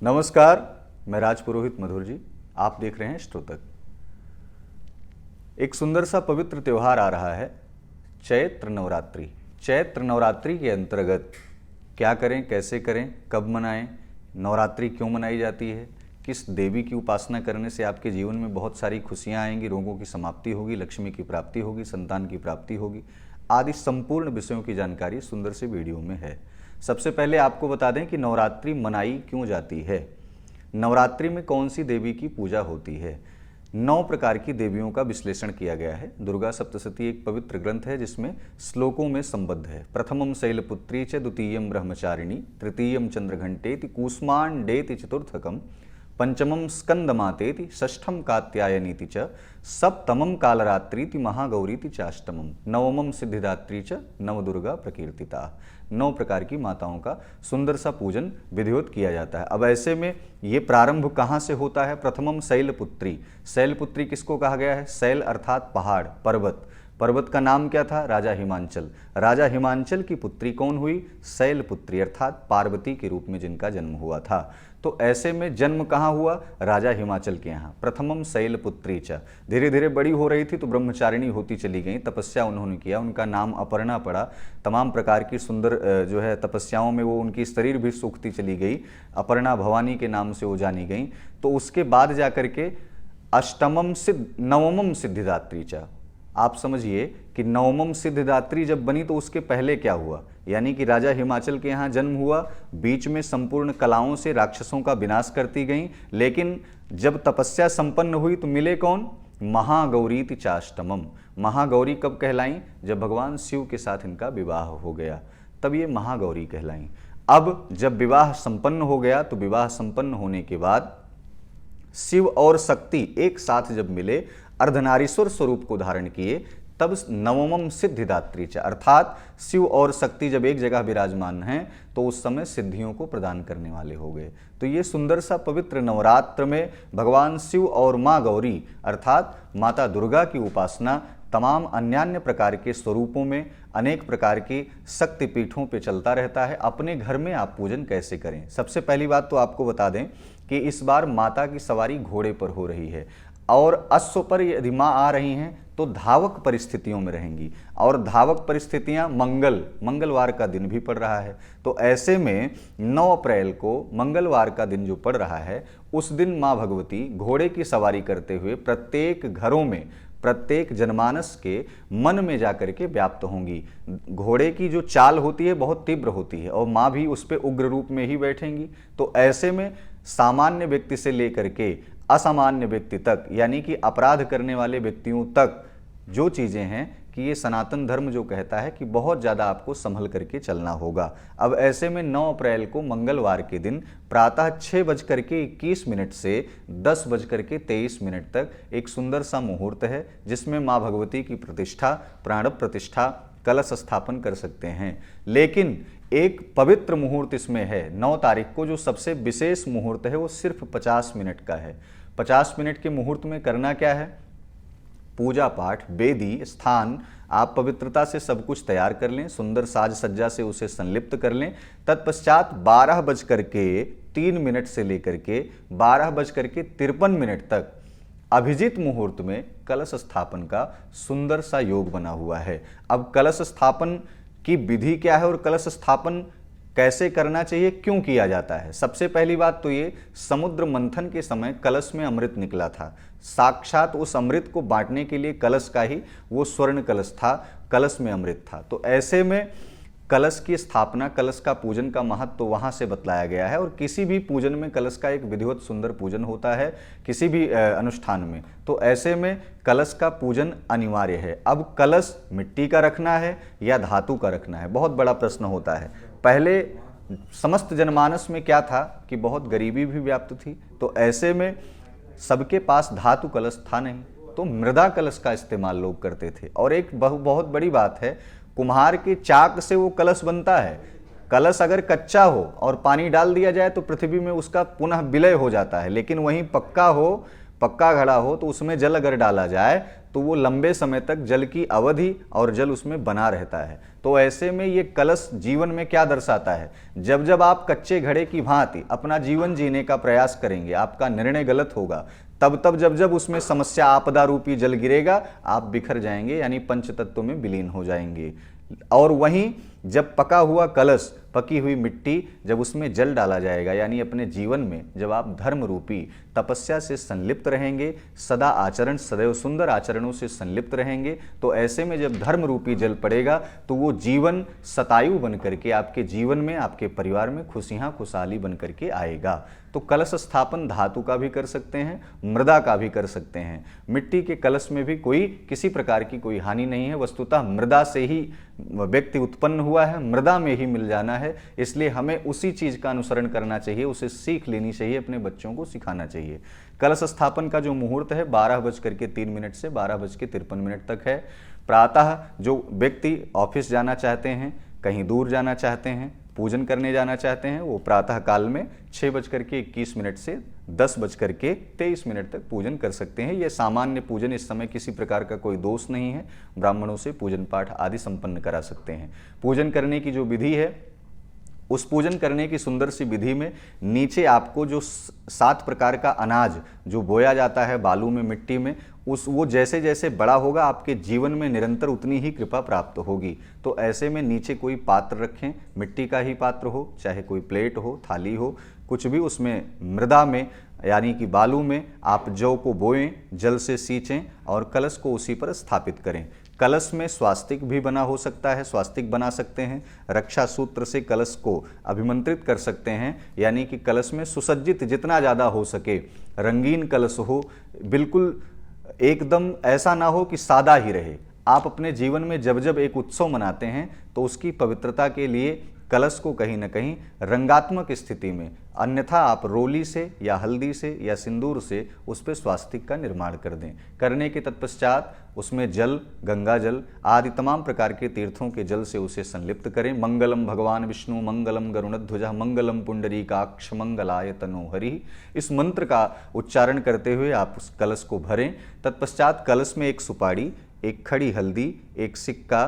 नमस्कार, मैं राज पुरोहित मधुर जी। आप देख रहे हैं श्रोतक। एक सुंदर सा पवित्र त्यौहार आ रहा है, चैत्र नवरात्रि। चैत्र नवरात्रि के अंतर्गत क्या करें, कैसे करें, कब मनाएं, नवरात्रि क्यों मनाई जाती है, किस देवी की उपासना करने से आपके जीवन में बहुत सारी खुशियां आएंगी, रोगों की समाप्ति होगी, लक्ष्मी की प्राप्ति होगी, संतान की प्राप्ति होगी, आदि संपूर्ण विषयों की जानकारी सुंदर से वीडियो में है। सबसे पहले आपको बता दें कि नवरात्रि मनाई क्यों जाती है। नवरात्रि में कौन सी देवी की पूजा होती है। 9 प्रकार की देवियों का विश्लेषण किया गया है। दुर्गा सप्तशती एक पवित्र ग्रंथ है जिसमें श्लोकों में संबद्ध है। प्रथमम शैलपुत्री च, द्वितीयम ब्रह्मचारिणी, तृतीयम चंद्रघंटेति, कूष्मांडेति चतुर्थकम, पंचमम स्कंदमातेति, षष्ठम कात्यायनीति च, सप्तमम कालरात्रीति, महागौरीति चाष्टमम, नवमम सिद्धिदात्री च, नवदुर्गा प्रकीर्तिता। 9 प्रकार की माताओं का सुंदर सा पूजन विधिवत किया जाता है। अब ऐसे में ये प्रारंभ कहाँ से होता है। प्रथमम शैलपुत्री। शैलपुत्री किसको कहा गया है। शैल अर्थात पहाड़, पर्वत। पर्वत का नाम क्या था, राजा हिमांचल। राजा हिमांचल की पुत्री कौन हुई, शैलपुत्री अर्थात पार्वती के रूप में जिनका जन्म हुआ था। तो ऐसे में जन्म कहाँ हुआ, राजा हिमाचल के यहाँ। प्रथमम शैलपुत्री च। धीरे धीरे बड़ी हो रही थी तो ब्रह्मचारिणी होती चली गई, तपस्या उन्होंने किया, उनका नाम अपर्णा पड़ा। तमाम प्रकार की सुंदर जो है तपस्याओं में वो उनकी शरीर भी सूखती चली गई। अपर्णा भवानी के नाम से वो जानी गई। तो उसके बाद जाकर के नवमम सिद्धिदात्री च। आप समझिए कि नवमम सिद्धिदात्री जब बनी तो उसके पहले क्या हुआ, यानी कि राजा हिमाचल के यहाँ जन्म हुआ, बीच में संपूर्ण कलाओं से राक्षसों का विनाश करती गईं, लेकिन जब तपस्या संपन्न हुई तो मिले कौन, महागौरीति चाष्टमम। महागौरी कब कहलाईं, जब भगवान शिव के साथ इनका विवाह हो गया, तब ये महागौरी कहलाईं। अब जब विवाह संपन्न हो गया तो विवाह संपन्न होने के बाद शिव और शक्ति एक साथ जब मिले, अर्धनारीश्वर स्वरूप को धारण किए, तब नवमम सिद्धिदात्री च, अर्थात शिव और शक्ति जब एक जगह विराजमान हैं तो उस समय सिद्धियों को प्रदान करने वाले हो गए। तो ये सुंदर सा पवित्र नवरात्र में भगवान शिव और माँ गौरी अर्थात माता दुर्गा की उपासना तमाम अन्यान्य प्रकार के स्वरूपों में, अनेक प्रकार की शक्तिपीठों पे चलता रहता है। अपने घर में आप पूजन कैसे करें। सबसे पहली बात तो आपको बता दें कि इस बार माता की सवारी घोड़े पर हो रही है और अश्व पर यदि माँ आ रही हैं तो धावक परिस्थितियों में रहेंगी, और धावक परिस्थितियां मंगलवार का दिन भी पड़ रहा है। तो ऐसे में 9 अप्रैल को मंगलवार का दिन जो पड़ रहा है, उस दिन माँ भगवती घोड़े की सवारी करते हुए प्रत्येक घरों में, प्रत्येक जनमानस के मन में जाकर के व्याप्त होंगी। घोड़े की जो चाल होती है बहुत तीव्र होती है और माँ भी उस पर उग्र रूप में ही बैठेंगी। तो ऐसे में सामान्य व्यक्ति से लेकर के असामान्य व्यक्ति तक, यानी कि अपराध करने वाले व्यक्तियों तक जो चीज़ें हैं कि ये सनातन धर्म जो कहता है कि बहुत ज़्यादा आपको संभल करके चलना होगा। अब ऐसे में 9 अप्रैल को मंगलवार के दिन प्रातः 6:21 से 10:23 तक एक सुंदर सा मुहूर्त है जिसमें माँ भगवती की प्रतिष्ठा, प्राणव प्रतिष्ठा, कलश स्थापन कर सकते हैं। लेकिन एक पवित्र मुहूर्त इसमें है 9 तारीख को, जो सबसे विशेष मुहूर्त है वो सिर्फ 50 मिनट का है। 50 मिनट के मुहूर्त में करना क्या है, पूजा पाठ, वेदी, स्थान, आप पवित्रता से सब कुछ तैयार कर लें, सुंदर साज सज्जा से उसे संलिप्त कर लें। तत्पश्चात 12:03 से लेकर के 12:53 तक अभिजीत मुहूर्त में कलश स्थापन का सुंदर सा योग बना हुआ है। अब कलश स्थापन की विधि क्या है और कलश स्थापन कैसे करना चाहिए, क्यों किया जाता है। सबसे पहली बात तो ये, समुद्र मंथन के समय कलश में अमृत निकला था। साक्षात उस अमृत को बांटने के लिए कलश का ही वो स्वर्ण कलश था, कलश में अमृत था। तो ऐसे में कलश की स्थापना, कलश का पूजन का महत्व तो वहाँ से बतलाया गया है। और किसी भी पूजन में कलश का एक विधिवत सुंदर पूजन होता है, किसी भी अनुष्ठान में। तो ऐसे में कलश का पूजन अनिवार्य है। अब कलश मिट्टी का रखना है या धातु का रखना है, बहुत बड़ा प्रश्न होता है। पहले समस्त जनमानस में क्या था कि बहुत गरीबी भी व्याप्त थी, तो ऐसे में सबके पास धातु कलश था नहीं, तो मृदा कलश का इस्तेमाल लोग करते थे। और एक बहुत बड़ी बात है, कुम्हार के चाक से वो कलश बनता है। कलश अगर कच्चा हो और पानी डाल दिया जाए तो पृथ्वी में उसका पुनः विलय हो जाता है, लेकिन वहीं पक्का हो, पक्का घड़ा हो तो उसमें जल अगर डाला जाए तो वो लंबे समय तक जल की अवधि और जल उसमें बना रहता है। तो ऐसे में ये कलश जीवन में क्या दर्शाता है, जब जब आप कच्चे घड़े की भांति अपना जीवन जीने का प्रयास करेंगे, आपका निर्णय गलत होगा, तब तब जब जब उसमें समस्या आपदा रूपी जल गिरेगा, आप बिखर जाएंगे, यानी पंच तत्वों में विलीन हो जाएंगे। और वहीं जब पका हुआ कलश, पकी हुई मिट्टी, जब उसमें जल डाला जाएगा, यानी अपने जीवन में जब आप धर्म रूपी तपस्या से संलिप्त रहेंगे, सदा आचरण, सदैव सुंदर आचरणों से संलिप्त रहेंगे, तो ऐसे में जब धर्म रूपी जल पड़ेगा तो वो जीवन शतायु बन करके आपके जीवन में, आपके परिवार में खुशियां खुशहाली बन करके आएगा। तो कलश स्थापन धातु का भी कर सकते हैं, मृदा का भी कर सकते हैं। मिट्टी के कलश में भी कोई किसी प्रकार की कोई हानि नहीं है, वस्तुतः मृदा से ही व्यक्ति उत्पन्न हुआ है, मृदा में ही मिल जाना है, इसलिए हमें उसी चीज का अनुसरण करना चाहिए, उसे सीख लेनी चाहिए, अपने बच्चों को सिखाना चाहिए। कलश स्थापन का जो मुहूर्त है 12:03 से 12:53 तक है। प्रातः जो व्यक्ति ऑफिस जाना चाहते हैं, कहीं दूर जाना चाहते हैं, पूजन करने जाना चाहते हैं, वो प्रातः काल में 6:21 से 10:23 तक पूजन कर सकते हैं। यह सामान्य पूजन, इस समय किसी प्रकार का कोई दोष नहीं है, ब्राह्मणों से पूजन पाठ आदि संपन्न करा सकते हैं। पूजन करने की जो विधि है, उस पूजन करने की सुंदर सी विधि में नीचे आपको जो 7 प्रकार का अनाज जो बोया जाता है बालू में, मिट्टी में, वो जैसे जैसे बड़ा होगा आपके जीवन में निरंतर उतनी ही कृपा प्राप्त होगी। तो ऐसे में नीचे कोई पात्र रखें, मिट्टी का ही पात्र हो, चाहे कोई प्लेट हो, थाली हो, कुछ भी, उसमें मृदा में यानी कि बालू में आप जौ को बोएं, जल से सींचें और कलश को उसी पर स्थापित करें। कलश में स्वास्तिक भी बना हो सकता है, स्वास्तिक बना सकते हैं, रक्षा सूत्र से कलश को अभिमंत्रित कर सकते हैं, यानी कि कलश में सुसज्जित जितना ज़्यादा हो सके, रंगीन कलश हो, बिल्कुल एकदम ऐसा ना हो कि सादा ही रहे। आप अपने जीवन में जब जब एक उत्सव मनाते हैं तो उसकी पवित्रता के लिए कलश को कहीं ना कहीं रंगात्मक स्थिति में, अन्यथा आप रोली से या हल्दी से या सिंदूर से उस पर स्वास्तिक का निर्माण कर दें। करने के तत्पश्चात उसमें जल, गंगा जल आदि तमाम प्रकार के तीर्थों के जल से उसे संलिप्त करें। मंगलम भगवान विष्णु, मंगलम गरुणध्वज, मंगलम पुंडरीकाक्ष, मंगलाय तनोहरि, इस मंत्र का उच्चारण करते हुए आप उस कलश को भरें। तत्पश्चात कलश में एक सुपारी, एक खड़ी हल्दी, एक सिक्का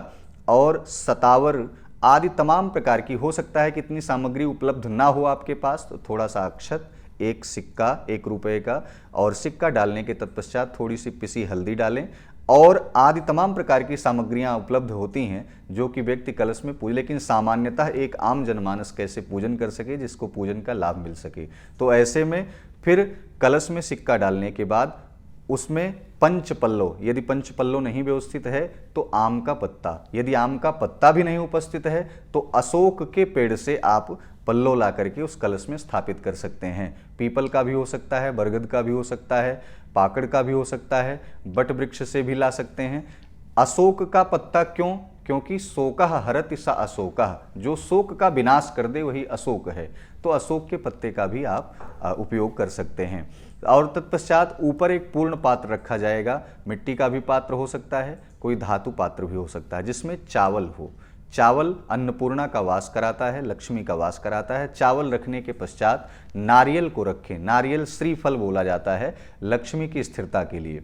और सतावर आदि तमाम प्रकार की, हो सकता है कि इतनी सामग्री उपलब्ध ना हो आपके पास, तो थोड़ा सा अक्षत, एक सिक्का 1 रुपये का, और सिक्का डालने के तत्पश्चात थोड़ी सी पिसी हल्दी डालें, और आदि तमाम प्रकार की सामग्रियां उपलब्ध होती हैं जो कि व्यक्ति कलश में पूजे, लेकिन सामान्यतः एक आम जनमानस कैसे पूजन कर सके, जिसको पूजन का लाभ मिल सके। तो ऐसे में फिर कलश में सिक्का डालने के बाद उसमें पंचपल्लो, यदि पंचपल्लो नहीं व्यवस्थित है तो आम का पत्ता, यदि आम का पत्ता भी नहीं उपस्थित है तो अशोक के पेड़ से आप पल्लो ला करके उस कलश में स्थापित कर सकते हैं। पीपल का भी हो सकता है, बरगद का भी हो सकता है, पाकड़ का भी हो सकता है, बट वृक्ष से भी ला सकते हैं। अशोक का पत्ता क्यों? क्योंकि शोकः हरति स अशोकः, जो शोक का विनाश कर दे वही अशोक है। तो अशोक के पत्ते का भी आप उपयोग कर सकते हैं। और तत्पश्चात ऊपर एक पूर्ण पात्र रखा जाएगा, मिट्टी का भी पात्र हो सकता है, कोई धातु पात्र भी हो सकता है, जिसमें चावल हो। चावल अन्नपूर्णा का वास कराता है, लक्ष्मी का वास कराता है। चावल रखने के पश्चात नारियल को रखें, नारियल श्रीफल बोला जाता है लक्ष्मी की स्थिरता के लिए।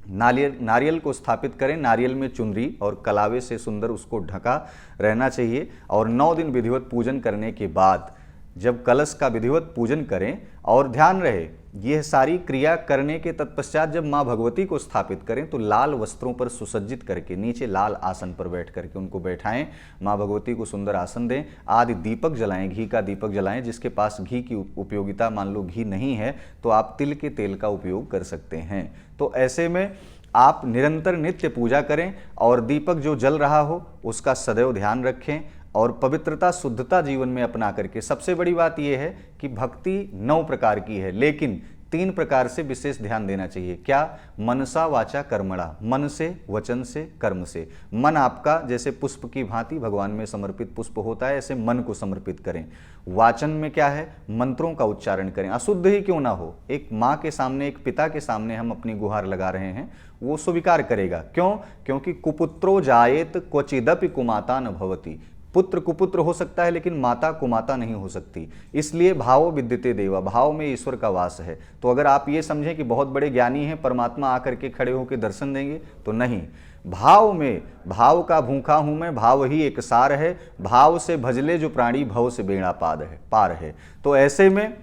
नारियल को स्थापित करें, नारियल में चुनरी और कलावे से सुंदर उसको ढका रहना चाहिए। और 9 दिन विधिवत पूजन करने के बाद जब कलश का विधिवत पूजन करें, और ध्यान रहे यह सारी क्रिया करने के तत्पश्चात जब माँ भगवती को स्थापित करें तो लाल वस्त्रों पर सुसज्जित करके नीचे लाल आसन पर बैठ करके उनको बैठाएं, माँ भगवती को सुंदर आसन दें, आदि दीपक जलाएं, घी का दीपक जलाएं। जिसके पास घी की उपयोगिता, मान लो घी नहीं है तो आप तिल के तेल का उपयोग कर सकते हैं। तो ऐसे में आप निरंतर नित्य पूजा करें और दीपक जो जल रहा हो उसका सदैव ध्यान रखें और पवित्रता शुद्धता जीवन में अपना करके। सबसे बड़ी बात यह है कि भक्ति 9 प्रकार की है, लेकिन 3 प्रकार से विशेष ध्यान देना चाहिए। क्या? मनसा वाचा कर्मणा, मन से, वचन से, कर्म से। मन आपका जैसे पुष्प की भांति भगवान में समर्पित पुष्प होता है, ऐसे मन को समर्पित करें। वाचन में क्या है? मंत्रों का उच्चारण करें, अशुद्ध ही क्यों ना हो। एक माँ के सामने, एक पिता के सामने हम अपनी गुहार लगा रहे हैं, वो स्वीकार करेगा। क्यों? क्योंकि कुपुत्रो जायेत क्वचिदपि कुमाता न भवति। पुत्र कुपुत्र हो सकता है लेकिन माता कुमाता नहीं हो सकती। इसलिए भावो विद्यते देवा, भाव में ईश्वर का वास है। तो अगर आप ये समझें कि बहुत बड़े ज्ञानी हैं, परमात्मा आकर के खड़े होकर दर्शन देंगे, तो नहीं। भाव में, भाव का भूखा हूं मैं, भाव ही एक सार है, भाव से भजले जो प्राणी भव से बेड़ा पार है। तो ऐसे में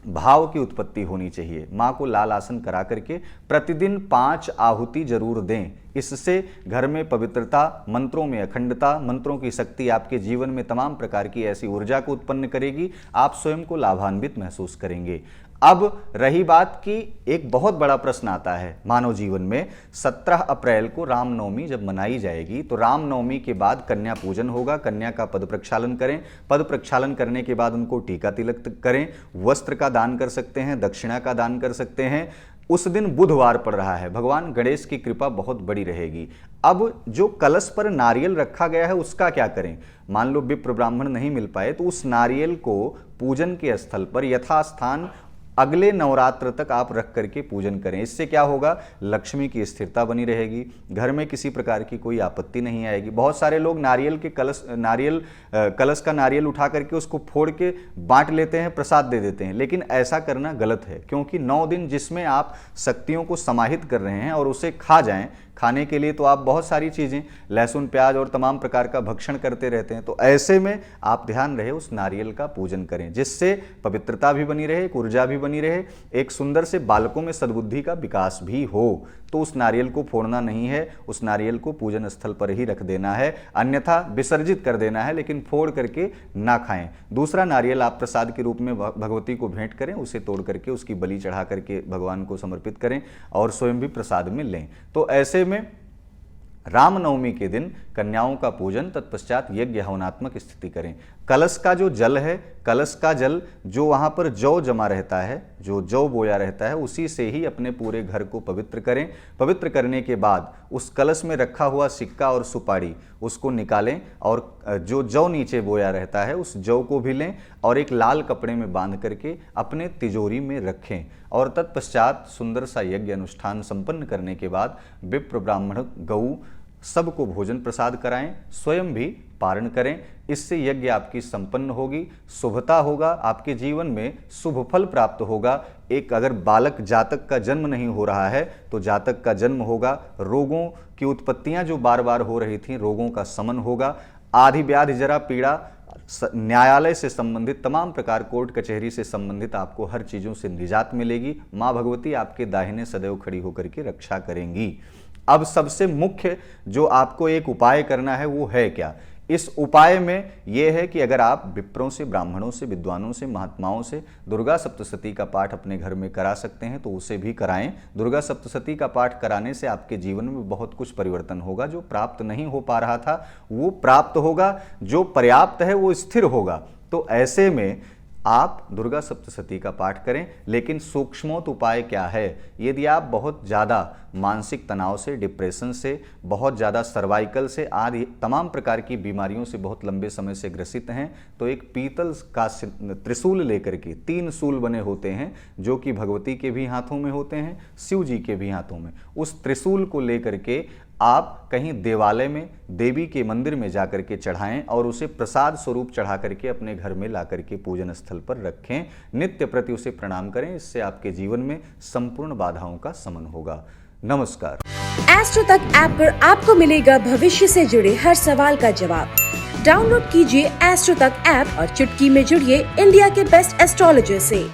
भाव की उत्पत्ति होनी चाहिए। माँ को लाल आसन करा करके प्रतिदिन 5 आहुति जरूर दें। इससे घर में पवित्रता, मंत्रों में अखंडता, मंत्रों की शक्ति आपके जीवन में तमाम प्रकार की ऐसी ऊर्जा को उत्पन्न करेगी, आप स्वयं को लाभान्वित महसूस करेंगे। अब रही बात की, एक बहुत बड़ा प्रश्न आता है मानव जीवन में। 17 अप्रैल को रामनवमी जब मनाई जाएगी तो रामनवमी के बाद कन्या पूजन होगा। कन्या का पद प्रक्षालन करें, पद प्रक्षालन करने के बाद उनको टीका तिलक करें, वस्त्र का दान कर सकते हैं, दक्षिणा का दान कर सकते हैं। उस दिन बुधवार पड़ रहा है, भगवान गणेश की कृपा बहुत बड़ी रहेगी। अब जो कलश पर नारियल रखा गया है उसका क्या करें? मान लो विप्र ब्राह्मण नहीं मिल पाए तो उस नारियल को पूजन के स्थल पर यथास्थान अगले नवरात्र तक आप रख करके पूजन करें। इससे क्या होगा? लक्ष्मी की स्थिरता बनी रहेगी, घर में किसी प्रकार की कोई आपत्ति नहीं आएगी। बहुत सारे लोग कलश का नारियल उठा करके उसको फोड़ के बांट लेते हैं, प्रसाद दे देते हैं, लेकिन ऐसा करना गलत है। क्योंकि 9 दिन जिसमें आप शक्तियों को समाहित कर रहे हैं और उसे खा जाएं, खाने के लिए तो आप बहुत सारी चीज़ें, लहसुन प्याज और तमाम प्रकार का भक्षण करते रहते हैं। तो ऐसे में आप ध्यान रहे उस नारियल का पूजन करें, जिससे पवित्रता भी बनी रहे, एक ऊर्जा भी बनी रहे, एक सुंदर से बालकों में सद्बुद्धि का विकास भी हो। तो उस नारियल को फोड़ना नहीं है, उस नारियल को पूजन स्थल पर ही रख देना है, अन्यथा विसर्जित कर देना है, लेकिन फोड़ करके ना खाएं। दूसरा नारियल आप प्रसाद के रूप में भगवती को भेंट करें, उसे तोड़ करके उसकी बलि चढ़ा करके भगवान को समर्पित करें और स्वयं भी प्रसाद में लें। तो ऐसे में रामनवमी के दिन कन्याओं का पूजन, तत्पश्चात यज्ञ हवनात्मक स्थिति करें। कलश का जो जल है, कलश का जल जो वहां पर जौ जमा रहता है, जो जौ बोया रहता है, उसी से ही अपने पूरे घर को पवित्र करें। पवित्र करने के बाद उस कलश में रखा हुआ सिक्का और सुपारी उसको निकालें और जो जौ नीचे बोया रहता है उस जौ को भी लें और एक लाल कपड़े में बांध करके अपने तिजोरी में रखें। और तत्पश्चात सुंदर सा यज्ञ अनुष्ठान संपन्न करने के बाद विप्र ब्राह्मण गऊ सबको भोजन प्रसाद कराएं, स्वयं भी पारण करें। इससे यज्ञ आपकी संपन्न होगी, शुभता होगा, आपके जीवन में शुभ फल प्राप्त होगा। एक अगर बालक जातक का जन्म नहीं हो रहा है तो जातक का जन्म होगा, रोगों की उत्पत्तियां जो बार बार हो रही थी, रोगों का शमन होगा, आदि व्याधि जरा पीड़ा, न्यायालय से संबंधित तमाम प्रकार, कोर्ट कचहरी से संबंधित आपको हर चीज़ों से निजात मिलेगी। माँ भगवती आपके दाहिने सदैव खड़ी होकर के रक्षा करेंगी। अब सबसे मुख्य जो आपको एक उपाय करना है वो है क्या? इस उपाय में यह है कि अगर आप विप्रों से, ब्राह्मणों से, विद्वानों से, महात्माओं से दुर्गा सप्तशती का पाठ अपने घर में करा सकते हैं तो उसे भी कराएं। दुर्गा सप्तशती का पाठ कराने से आपके जीवन में बहुत कुछ परिवर्तन होगा। जो प्राप्त नहीं हो पा रहा था वो प्राप्त होगा, जो पर्याप्त है वो स्थिर होगा। तो ऐसे में आप दुर्गा सप्तशती का पाठ करें। लेकिन सूक्ष्मोत उपाय क्या है? यदि आप बहुत ज़्यादा मानसिक तनाव से, डिप्रेशन से, बहुत ज़्यादा सर्वाइकल से आदि तमाम प्रकार की बीमारियों से बहुत लंबे समय से ग्रसित हैं तो एक पीतल का त्रिशूल लेकर के, 3 शूल बने होते हैं जो कि भगवती के भी हाथों में होते हैं, शिव जी के भी हाथों में। उस त्रिशूल को लेकर के आप कहीं देवालय में, देवी के मंदिर में जाकर के चढ़ाएं और उसे प्रसाद स्वरूप चढ़ा करके अपने घर में ला करके पूजन स्थल पर रखें। नित्य प्रति उसे प्रणाम करें। इससे आपके जीवन में संपूर्ण बाधाओं का शमन होगा। नमस्कार। एस्ट्रो तक ऐप पर आपको मिलेगा भविष्य से जुड़े हर सवाल का जवाब। डाउनलोड कीजिए एस्ट्रो तक ऐप और चुटकी में जुड़िए इंडिया के बेस्ट एस्ट्रोलॉजर से।